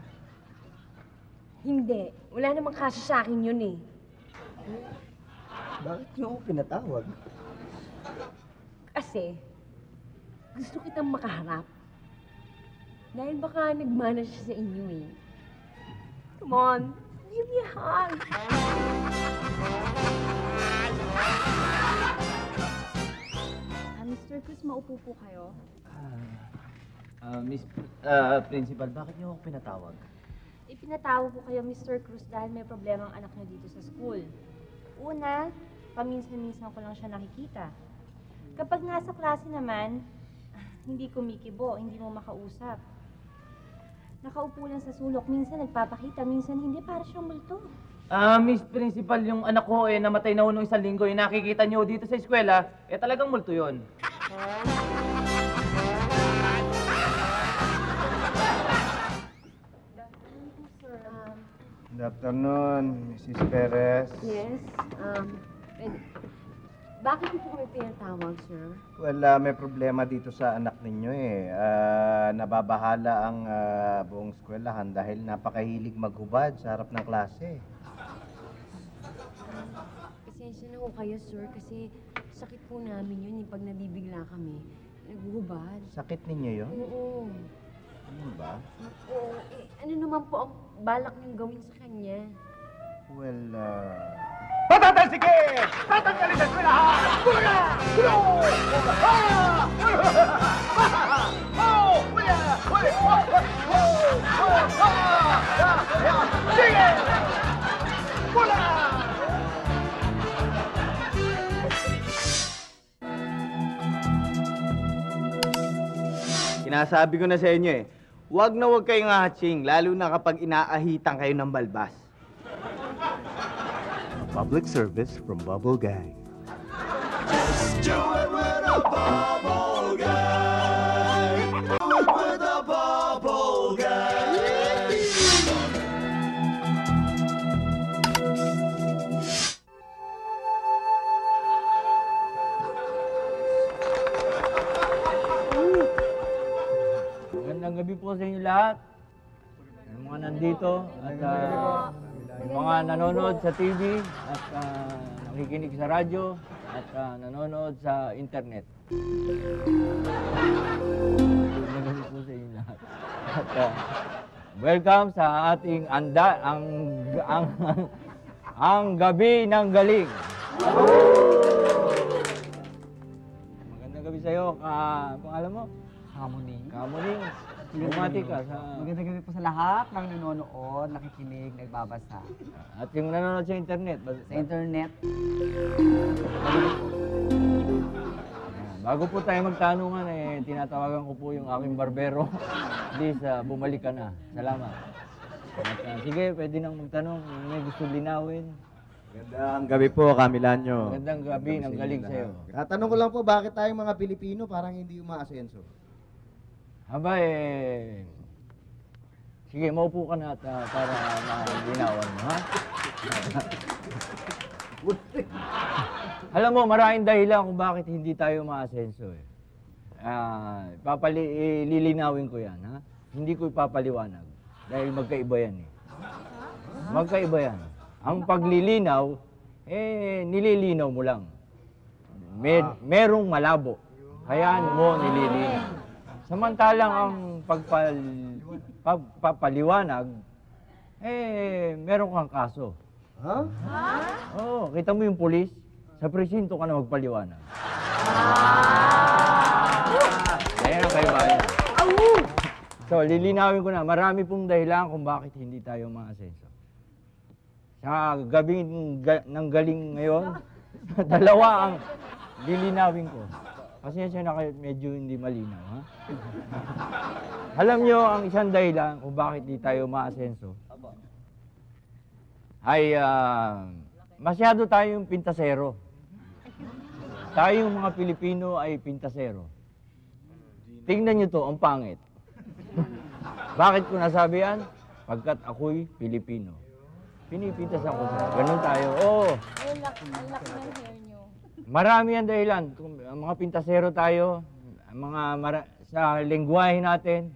Hindi. Wala namang kaso sa akin yun eh. Bakit niyo ako pinatawag? Kasi, gusto kitang makaharap. Dahil baka nagmana siya sa inyo eh. Come on, give me a hug. Mr. Cruz, maupo po kayo. Miss Principal, bakit niyo ako pinatawag? Ipinatawag ko kayo, Mr. Cruz, dahil may problema ang anak niyo dito sa school. Una, paminsan-minsan ko lang siya nakikita. Kapag nasa klase naman, hindi kumikibo, hindi mo makausap. Nakaupo lang sa sulok, minsan nagpapakita, minsan hindi, para siyang multo. Miss Principal, yung anak ko namatay na nung 1 linggo, nakikita niyo dito sa eskwela, talagang multo yun. Good afternoon, Mrs. Perez. Yes, bakit niyo po kami pinatawag, sir? Well, may problema dito sa anak ninyo eh. Nababahala ang buong eskwelahan dahil napakahilig maghubad sa harap ng klase. Pasensya na ho kayo, sir, kasi sakit po namin yun pag nabibigla kami. Naguhubad. Sakit ninyo yun? Oo. Ano ba? Oo. Ano naman po ang balak niyong gawin sa kanya? Well, Patatalsikin! Tatanggalin sa eskwelahan! Bulaga! Bulo! Sige! Bulaga! Sinasabi ko na sa inyo eh, huwag na huwag kayong hatsing, lalo na kapag inaahitan kayo ng balbas. Public service from Bubble Gang. Just do it with a bubble gang. Do it with a bubble gang. Magandang gabi po sa inyo lahat. Yung mga nandito at yung mga nanonood sa TV at nakikinig sa radyo at nanonood sa internet. Magandang gabi po sa inyo lahat. At welcome sa ating ang gabi ng galing. Magandang gabi sa iyo. Pangalan mo? Kamuning. Kamuning. Bumati ka sa... Magandang gabi po sa lahat ng nanonood, nakikinig, nagbabasa. At yung nanonood sa internet. Sa internet. Bago po tayo magtanungan, tinatawagan ko po yung aking barbero. Please, bumalik ka na. Salamat. At, sige, pwede nang magtanong. May gusto linawin. Magandang gabi po, Camilanyo. Magandang gabi, ng galing sa'yo. Tatanong ko lang po, bakit tayong mga Pilipino parang hindi umaasenso? Aba sige, maupo ka na at para malinawan mo, ha? Alam mo, maraming dahilan kung bakit hindi tayo maasenso eh. Lilinawin ko yan, ha? Hindi ko ipapaliwanag. Dahil magkaiba yan eh. Magkaiba yan. Ang paglilinaw, nililinaw mo lang. Merong malabo. Kaya mo nililinaw. Samantalang ang pagpapaliwanag, meron kang kaso. Ha? Oo, kita mo yung pulis, sa presinto ka na magpaliwanag. Ayan ang kaibahan. So, lilinawin ko na, marami pong dahilan kung bakit hindi tayo maasenso. Sa gabi ng galing ngayon, dalawa ang lilinawin ko. Pasensya na kayo, medyo hindi malinaw, ha? Alam nyo, ang isang dahilan kung bakit di tayo maasenso ay masyado tayong pintasero. Tayong mga Pilipino ay pintasero. Tingnan nyo to, ang pangit. Bakit ko nasabi yan? Pagkat ako'y Pilipino. Pinipintasan ko siya. Ganun tayo. Oo. Ang laki ng hair nyo. Marami ang dahilan. Mga pintasero tayo, sa lengguwahe natin,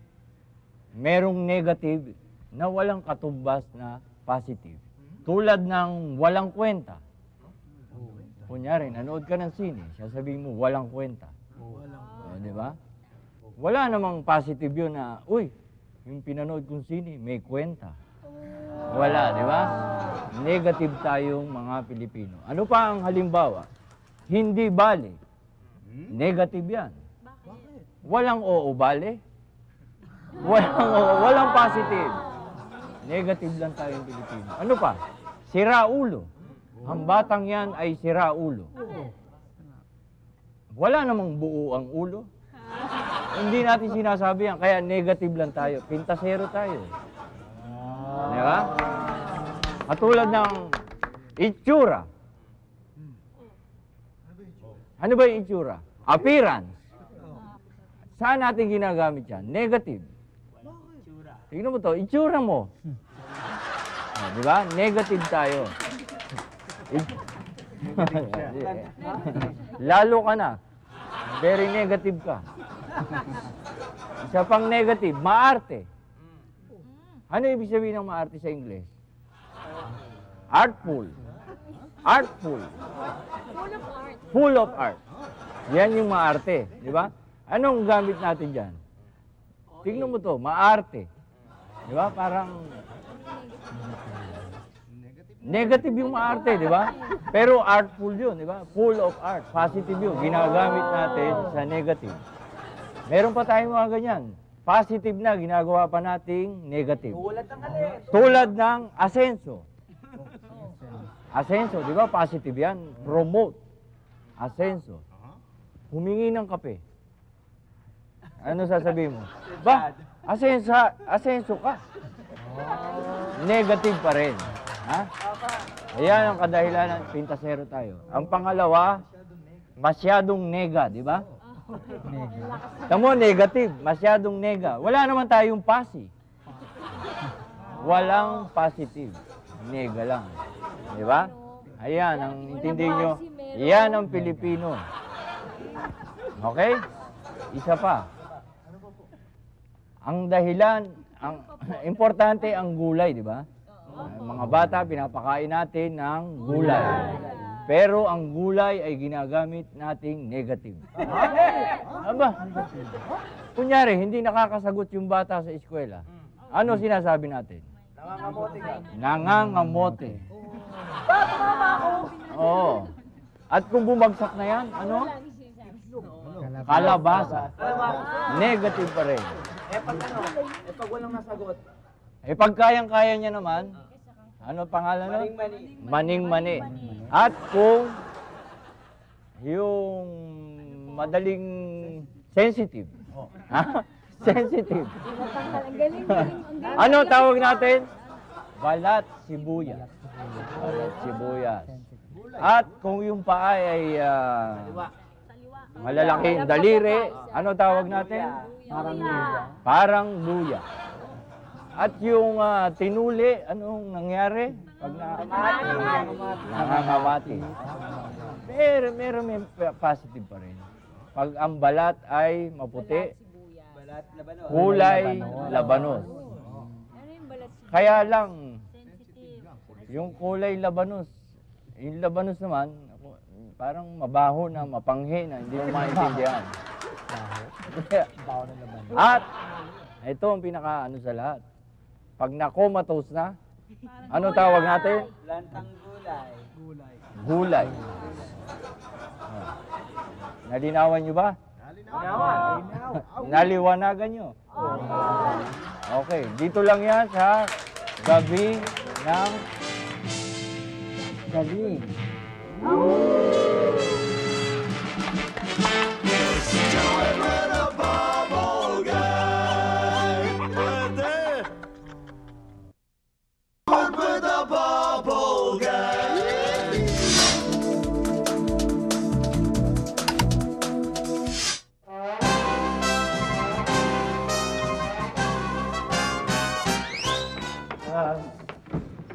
merong negative na walang katumbas na positive. Tulad ng walang kwenta. Kunyari, nanood ka ng sine, sasabihin mo, walang kwenta. Di ba? Wala namang positive yun na, uy, yung pinanood kong sine, may kwenta. Wala, di ba? Negative tayong mga Pilipino. Ano pa ang halimbawa? Hindi bale. Negative yan. Walang oo bale. Walang positive. Negative lang tayong Pilipino. Ano pa? Sira ulo. Ang batang yan ay sira ulo. Wala namang buo ang ulo. Hindi natin sinasabi yan, kaya negative lang tayo. Pintasero tayo. Di ba? Katulad ng itsura. Ano ba yung itsura? Appearance. Saan natin ginagamit yan? Negative. Tignan mo to, itsura mo. Di ba? Negative tayo. Lalo ka na. Very negative ka. Isa pang negative, maarte. Ano ibig sabihin ng maarte sa English? Artful. Artful. Full of art. Yan yung maarte, di ba? Anong gamit natin dyan? Tingnan mo to, maarte. Di ba? Parang negative yung maarte, di ba? Pero artful yun, di ba? Full of art. Positive yun. Ginagamit natin sa negative. Meron pa tayong mga ganyan. Positive na, ginagawa pa nating negative. Tulad ng asenso. Asenso, di ba? Positive yan. Promote. Asenso. Humingi ng kape. Ano sasabihin mo? Ba, asenso ka. Negative pa rin. Ha? Ayan ang kadahilanan, pintasero tayo. Ang pangalawa, masyadong nega, di ba? Tamo, negative, masyadong nega. Wala naman tayong pasi. Walang positive. Nega lang. Di ba? Ayan, ang intindihin nyo, yan ang Pilipino. Okay? Isa pa. Ang dahilan, ang importante ang gulay, di ba? Mga bata, pinapakain natin ng gulay. Pero ang gulay ay ginagamit nating negative. Aba, kunyari, hindi nakakasagot yung bata sa eskwela. Ano sinasabi natin? Nangangamote ka. Nangangamote. Tumama ako! Oo. At kung bumagsak na yan, ano? Kalabasa. Negative pa rin. Pag walang nasagot. Pag kayang-kaya niya naman, ano pangalan nun? Maning-mani. At kung yung madaling sensitive. Ha? Sensitive. Ano tawag natin? Balat sibuyas. Balat sibuyas. At kung yung paa ay malalaking daliri, ano tawag natin? Parang luya. At yung tinuli, anong nangyari? Pag nangangamati. Pero may positive pa rin. Pag ang balat ay maputi, kulay labanos. Kaya lang, yung kulay labanos, yung labanos naman, parang mabaho na, mapanghi na, hindi mo maintindihan. At, ito ang pinaka-ano sa lahat. Pag na-comatose na, ano tawag natin? Lantang gulay. Gulay. Nalinawan nyo ba? Naliwanagan nyo? Okay, dito lang yan sa gabi ng gabi.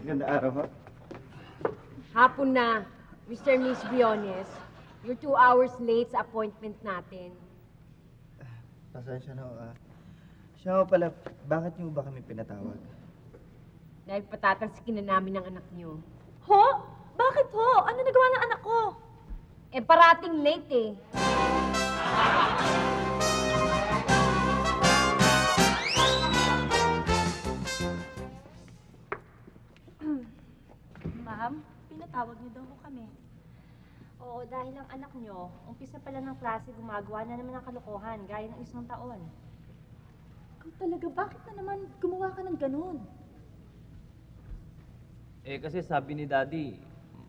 Ganda araw ho. Hapon na, Mr. and Miss Briones. You're 2 hours late sa appointment natin. Pasensya na ho. Siya ho pala, bakit niyo ba kami pinatawag? Dahil patatalsikin na namin ang anak niyo. Ho? Bakit ho? Ano nagawa ng anak ko? Parating late eh. Ma'am, pinatawag niyo daw ho kami. Oo, dahil ang anak niyo, umpisa pa lang ng klase, gumagawa na naman ng kalokohan, gaya ng 1 taon. Ikaw talaga, bakit na naman gumawa ka ng ganun? Kasi sabi ni Daddy,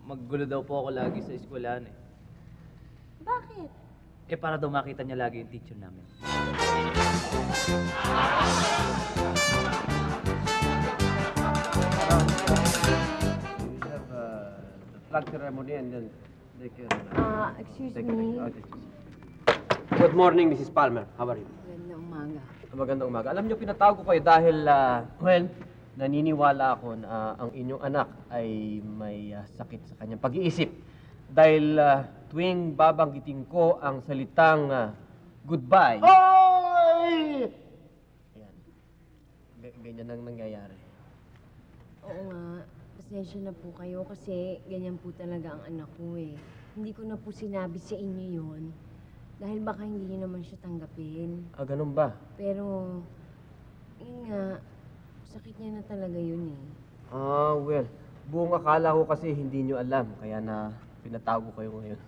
maggulo daw po ako lagi sa eskwelahan eh. Bakit? Para daw makita niya lagi yung teacher namin. Flag ceremony and then they can... Excuse me. Good morning, Mrs. Palmer. How are you? Magandang umaga. Magandang umaga. Alam niyo, pinatawag ko kayo dahil, naniniwala ako na ang inyong anak ay may sakit sa kanyang pag-iisip. Dahil tuwing babanggitin ko ang salitang goodbye, Oy! ganyan ang nangyayari. Oo nga, pasensya na po kayo kasi ganyan po talaga ang anak ko eh. Hindi ko na po sinabi sa inyo yon dahil baka hindi niyo naman siya tanggapin. Ganun ba? Pero, yun nga, sakit niya na talaga yun eh. Well, buong akala ko kasi hindi nyo alam, kaya na pinatawag ko kayo ngayon.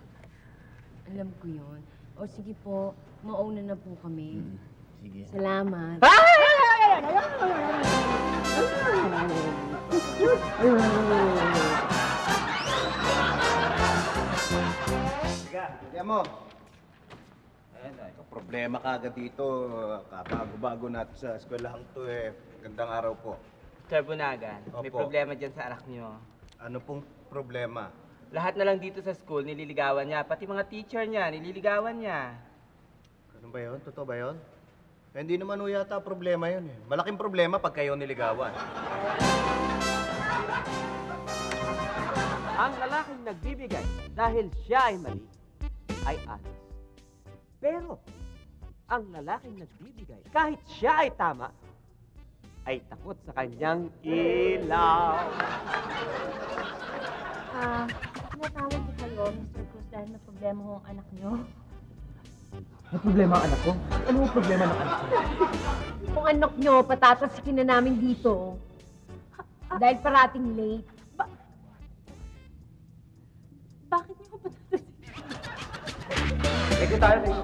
Alam ko yun. O sige po, mauna na po kami. Sige. Salamat. Sige mo. Problema ka agad dito. Kabago-bago natin sa eskwelahan to eh. Gandang araw po. Sir Bunagan, may Opo. problema dyan sa anak niyo. Ano pong problema? Lahat na lang dito sa school, nililigawan niya. Pati mga teacher niya, nililigawan niya. Ano ba yun? Totoo ba yun? Hindi naman ho yata problema yun eh. Malaking problema pag kayo niligawan. Ang lalaking nagbibigay dahil siya ay mali, ay honest. Pero, ang lalaking nagbibigay kahit siya ay tama, ay takot sa kanyang ilaw. Pinatawag ko kayo, Mr. Cruz, dahil may problema ho ang anak niyo. May problema ang anak ko? Ano ang problema ng anak ko? Kung anak nyo, patatalsikin na namin dito. Dahil parating late. Bakit niyo ko patatalsikin? Thank you tayo. Mr.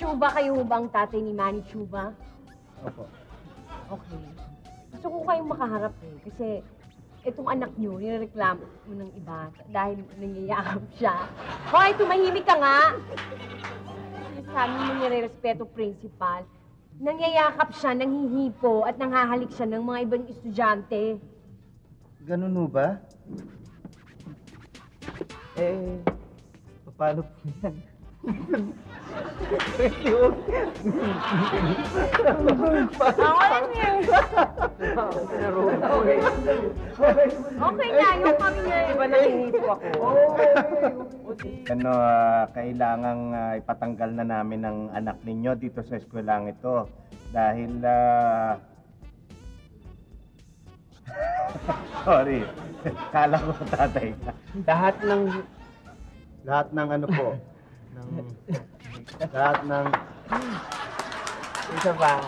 Chuba, kayo ba ang tatay ni Manny Chuba? Opo. Okay. Gusto ko kayong makaharap eh. Kasi itong anak nyo, nireklamo mo ng iba dahil nangiyayakap siya. Hoy, tumahimik ka nga! Sabi mo nire-respeto principal. Nangyayakap siya, nanghihipo at nanghahalik siya ng mga ibang estudyante. Ganun ho ba? Paano po yan? Okay na, yung kami niya. Iba nanghihipo ako. Kailangang ipatanggal na namin ang anak ninyo dito sa eskwelang ito. Dahil, sorry, kala ko tatay ka. Lahat ng ano po, lahat ng... Isa pa.